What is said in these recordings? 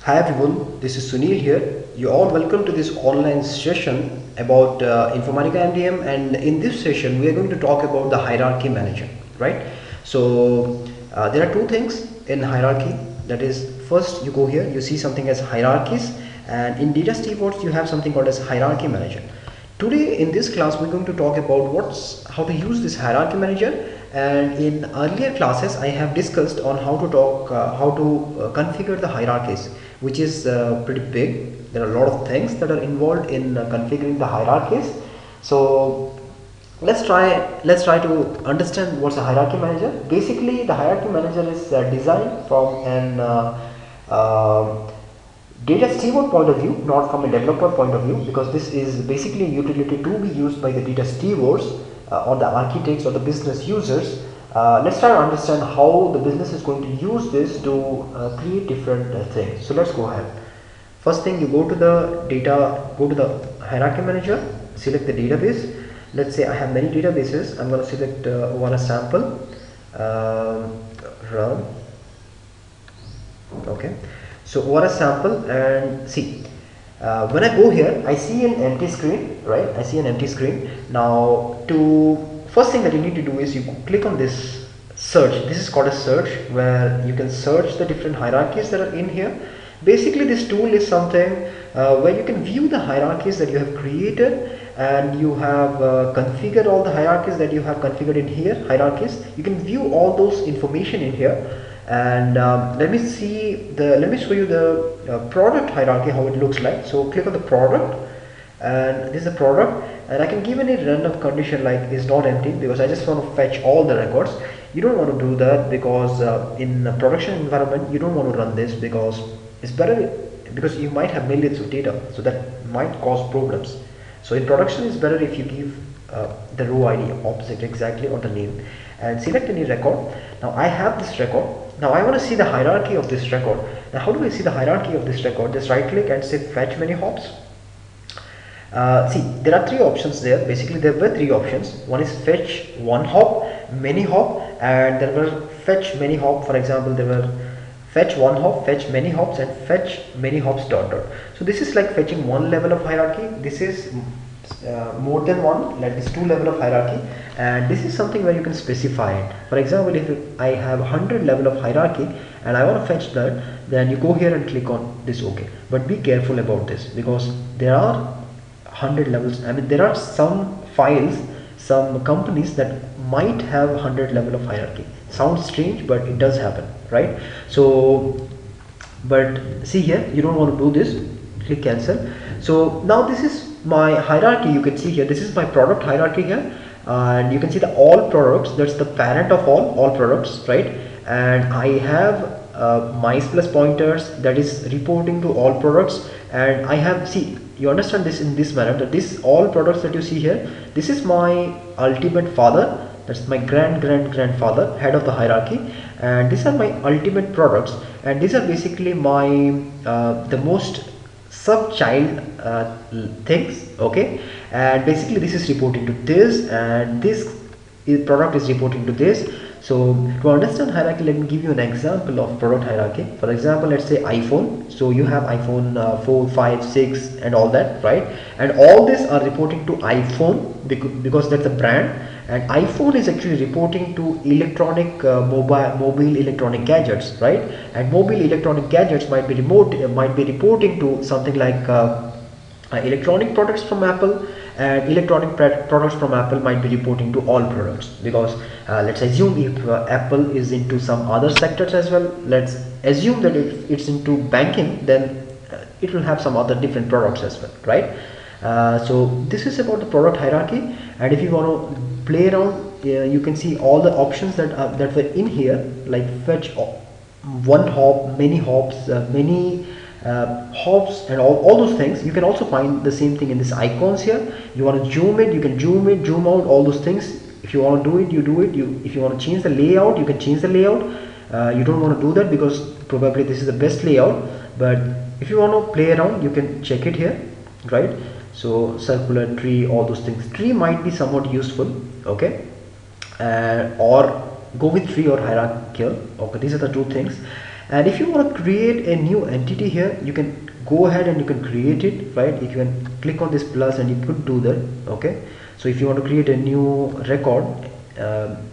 Hi everyone, this is Sunil here. You all welcome to this online session about Informatica MDM, and in this session we are going to talk about the hierarchy manager, right? So there are two things in hierarchy. That is, first you go here, you see something as hierarchies, and in data stewards you have something called as hierarchy manager. Today in this class we're going to talk about how to use this hierarchy manager, and in earlier classes I have discussed on how to configure the hierarchies, which is pretty big. There are a lot of things that are involved in configuring the hierarchies. So let's try to understand what's a hierarchy manager. Basically the hierarchy manager is designed from an data steward point of view, not from a developer point of view, because this is basically a utility to be used by the data stewards or the architects or the business users. Let's try to understand how the business is going to use this to create different things. So let's go ahead. First thing, you go to the hierarchy manager, select the database. Let's say I have many databases. I'm going to select one sample, run. Okay, so what a sample, and see when I go here I see an empty screen, right? I see an empty screen. Now first thing that you need to do is you click on this search. This is called a search, where you can search the different hierarchies that are in here. Basically this tool is something where you can view the hierarchies that you have created, and you have configured all the hierarchies that you have configured in here. Hierarchies, you can view all those information in here. And let me show you the product hierarchy, how it looks like. So click on the product, and this is the product, and I can give any random condition like is not empty, because I just want to fetch all the records. You don't want to do that, because in a production environment you don't want to run this, because it's better, because you might have millions of data, so that might cause problems. So in production it's better if you give the row ID, object exactly, or the name, and select any record. Now I have this record. Now I want to see the hierarchy of this record. Now how do I see the hierarchy of this record? Just right click and say fetch many hops. See, there are three options there. Basically there were three options. One is fetch one hop, many hop, and there were fetch many hop. For example, there were fetch one hop, fetch many hops, and fetch many hops dot dot. So this is like fetching one level of hierarchy. This is more than one, like this two level of hierarchy, and this is something where you can specify it. For example, if I have 100 level of hierarchy and I want to fetch that, then you go here and click on this OK. But be careful about this, because there are 100 levels. I mean, there are some files, some companies that might have 100 level of hierarchy. Sounds strange, but it does happen, right? So but see here, you don't want to do this. Click cancel. So now this is my hierarchy. You can see here, this is my product hierarchy here, and you can see the all products, that's the parent of all products, right? And I have mice plus pointers, that is reporting to all products. And I have, see, you understand this in this manner, that this all products that you see here, this is my ultimate father, that's my grandfather, head of the hierarchy, and these are my ultimate products, and these are basically my the most sub child things. Okay, and basically this is reporting to this, and this product is reporting to this. So to understand hierarchy, let me give you an example of product hierarchy. For example, let's say iPhone. So you have iPhone 4, 5, 6 and all that, right? And all these are reporting to iPhone, because that's a brand, and iPhone is actually reporting to electronic mobile electronic gadgets, right? And mobile electronic gadgets might be reporting to something like electronic products from Apple, and electronic products from Apple might be reporting to all products, because let's assume if Apple is into some other sectors as well. Let's assume that if it's into banking, then it will have some other different products as well, right? So this is about the product hierarchy, and if you want to play around, you can see all the options that were in here, like fetch one hop, many hops, many hops, and all those things. You can also find the same thing in this icons here. You want to zoom in, you can zoom in, zoom out, all those things. If you want to do it, you do it. If you want to change the layout, you can change the layout. You don't want to do that because probably this is the best layout, but if you want to play around, you can check it here, right? So circular, tree, all those things. Tree might be somewhat useful, okay, or go with tree or hierarchical. Okay, these are the two things. And if you want to create a new entity here, you can go ahead and you can create it, right? If you can click on this plus and you could do that. Okay, so if you want to create a new record,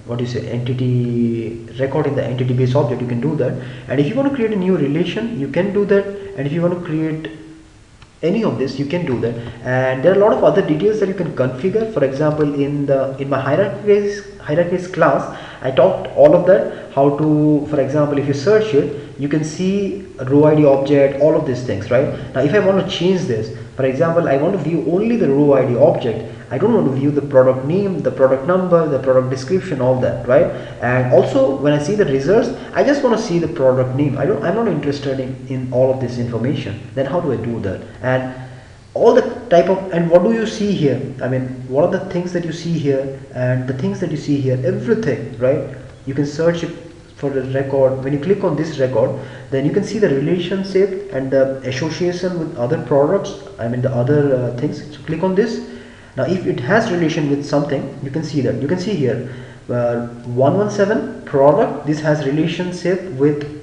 what do you say, entity record in the entity based object, you can do that. And if you want to create a new relation, you can do that. And if you want to create any of this, you can do that. And there are a lot of other details that you can configure. For example, in my hierarchies class, I talked all of that, how to, for example, if you search it, you can see row ID object, all of these things, right? Now if I want to change this, for example, I want to view only the row ID object, I don't want to view the product name, the product number, the product description, all that, right? And also when I see the results, I just want to see the product name. I'm not interested in all of this information. Then how do I do that? And all the type of, and what do you see here? I mean, what are the things that you see here and the things that you see here, everything, right? You can search it for the record. When you click on this record, then you can see the relationship and the association with other products, I mean the other things. So click on this. Now if it has relation with something, you can see that. You can see here 117 product, this has relationship with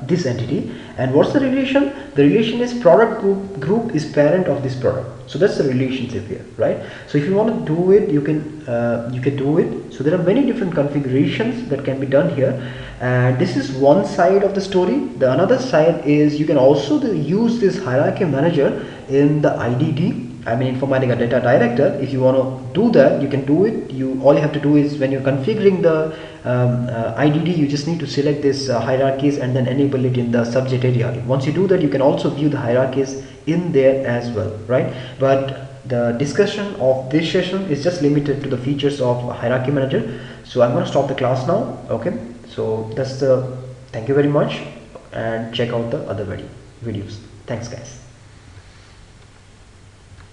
this entity. And what's the relation? The relation is product group is parent of this product. So that's the relationship here, right? So if you want to do it, you can do it. So there are many different configurations that can be done here, and this is one side of the story. The another side is you can also use this hierarchy manager in the IDD, I mean Informatica Data Director. If you want to do that, you can do it. All you have to do is, when you're configuring the IDD, you just need to select this hierarchies and then enable it in the subject area. Once you do that, you can also view the hierarchies in there as well, right? But the discussion of this session is just limited to the features of hierarchy manager. So I'm going to stop the class now. Okay, so thank you very much, and check out the other videos. Thanks guys.